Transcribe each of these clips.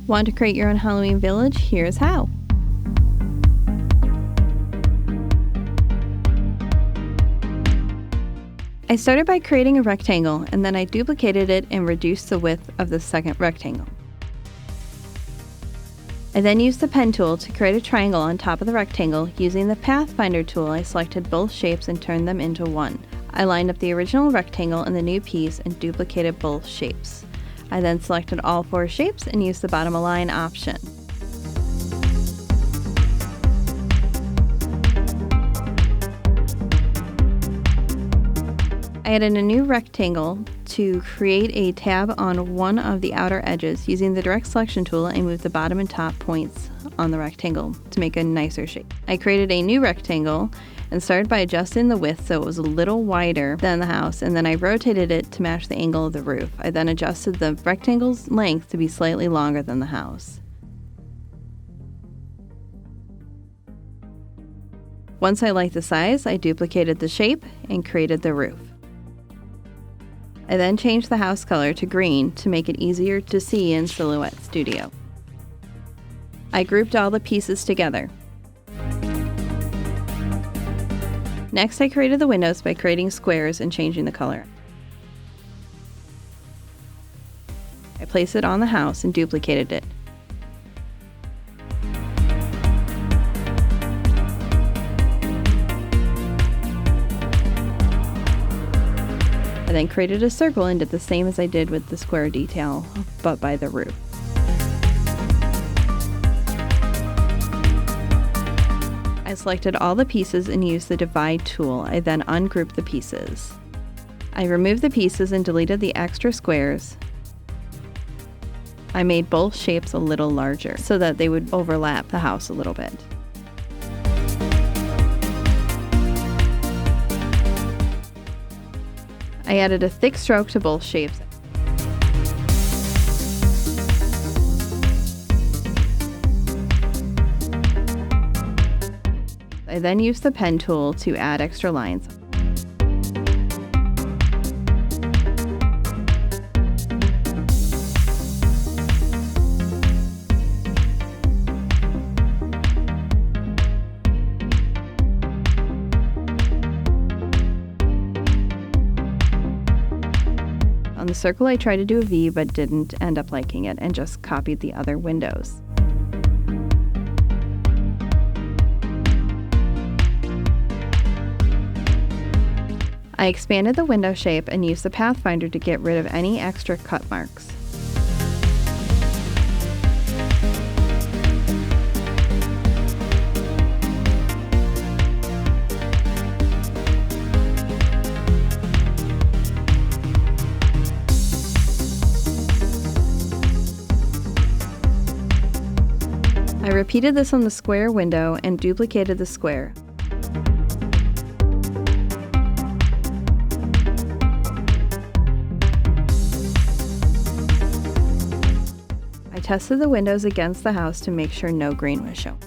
Want to create your own Halloween village? Here's how. I started by creating a rectangle, and then I duplicated it and reduced the width of the second rectangle. I then used the pen tool to create a triangle on top of the rectangle. Using the Pathfinder tool, I selected both shapes and turned them into one. I lined up the original rectangle and the new piece and duplicated both shapes. I then selected all 4 shapes and used the bottom align option. I added a new rectangle to create a tab on one of the outer edges. Using the direct selection tool, I moved the bottom and top points on the rectangle to make a nicer shape. I created a new rectangle and started by adjusting the width so it was a little wider than the house, and then I rotated it to match the angle of the roof. I then adjusted the rectangle's length to be slightly longer than the house. Once I liked the size, I duplicated the shape and created the roof. I then changed the house color to green to make it easier to see in Silhouette Studio. I grouped all the pieces together. Next, I created the windows by creating squares and changing the color. I placed it on the house and duplicated it. I then created a circle and did the same as I did with the square detail, but by the roof. I selected all the pieces and used the divide tool. I then ungrouped the pieces. I removed the pieces and deleted the extra squares. I made both shapes a little larger so that they would overlap the house a little bit. I added a thick stroke to both shapes. I then used the pen tool to add extra lines. On the circle, I tried to do a V but didn't end up liking it and just copied the other windows. I expanded the window shape and used the Pathfinder to get rid of any extra cut marks. I repeated this on the square window and duplicated the square. I tested the windows against the house to make sure no green was shown.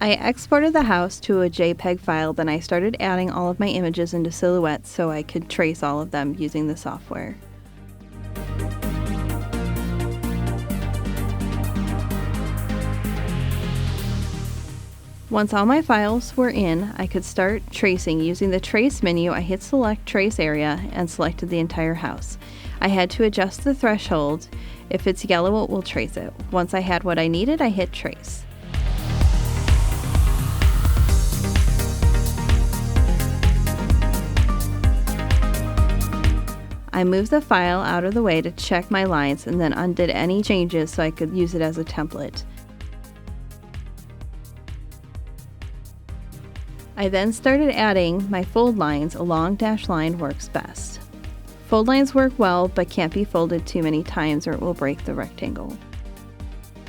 I exported the house to a JPEG file, then I started adding all of my images into Silhouette so I could trace all of them using the software. Once all my files were in, I could start tracing. Using the Trace menu, I hit Select Trace Area and selected the entire house. I had to adjust the threshold. If it's yellow, it will trace it. Once I had what I needed, I hit Trace. I moved the file out of the way to check my lines and then undid any changes so I could use it as a template. I then started adding my fold lines. A long dashed line works best. Fold lines work well but can't be folded too many times or it will break the rectangle.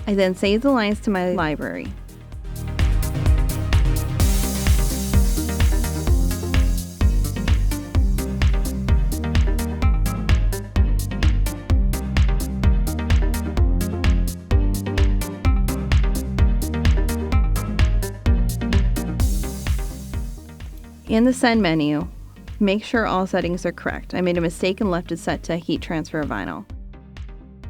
I then saved the lines to my library. In the Send menu, make sure all settings are correct. I made a mistake and left it set to heat transfer vinyl.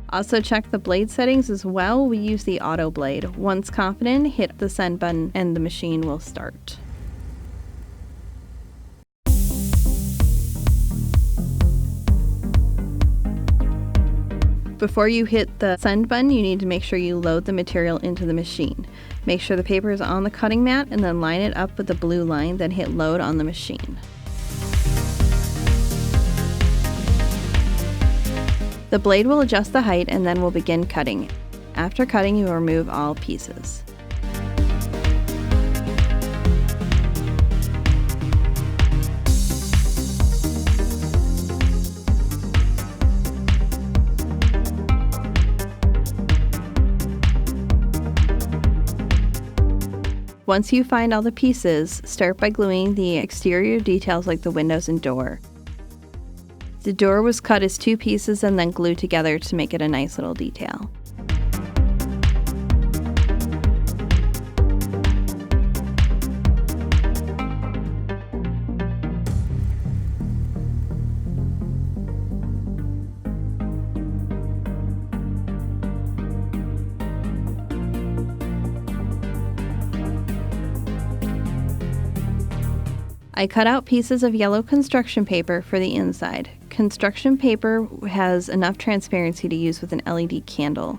Also check the blade settings as well. We use the auto blade. Once confident, hit the Send button and the machine will start. Before you hit the Send button, you need to make sure you load the material into the machine. Make sure the paper is on the cutting mat and then line it up with the blue line, then hit load on the machine. The blade will adjust the height and then we'll begin cutting. After cutting, you will remove all pieces. Once you find all the pieces, start by gluing the exterior details like the windows and door. The door was cut as 2 pieces and then glued together to make it a nice little detail. I cut out pieces of yellow construction paper for the inside. Construction paper has enough transparency to use with an LED candle.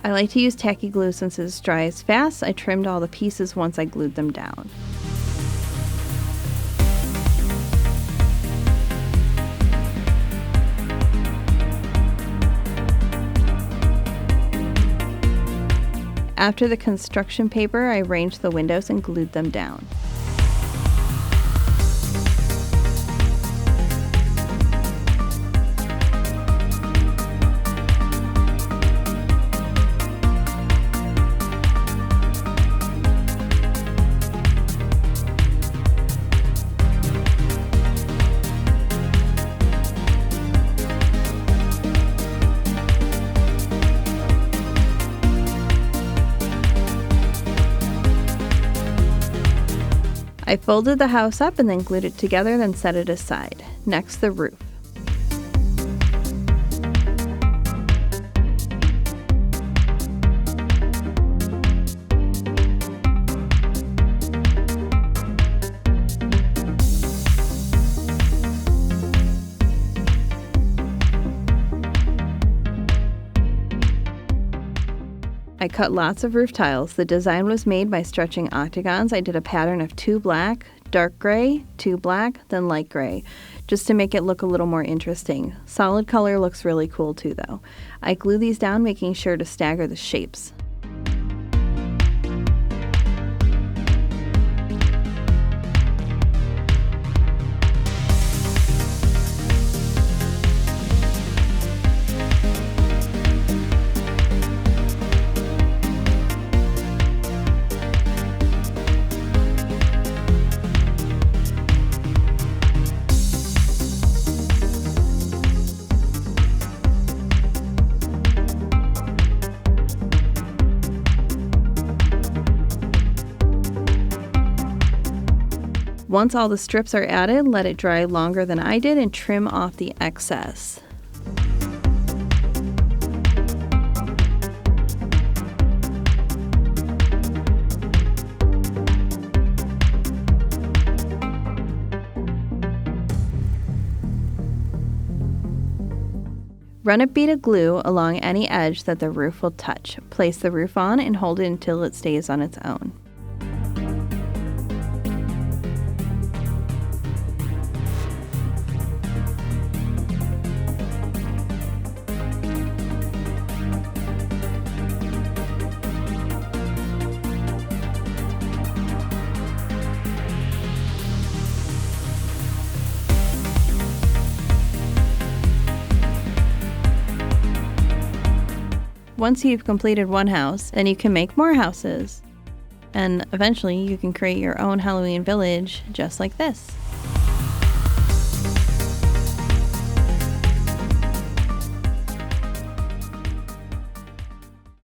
I like to use tacky glue since it dries fast. I trimmed all the pieces once I glued them down. After the construction paper, I arranged the windows and glued them down. I folded the house up and then glued it together, then set it aside. Next, the roof. I cut lots of roof tiles. The design was made by stretching octagons. I did a pattern of 2 black, dark gray, 2 black, then light gray, just to make it look a little more interesting. Solid color looks really cool too though. I glue these down, making sure to stagger the shapes. Once all the strips are added, let it dry longer than I did and trim off the excess. Run a bead of glue along any edge that the roof will touch. Place the roof on and hold it until it stays on its own. Once you've completed one house, then you can make more houses. And eventually you can create your own Halloween village just like this.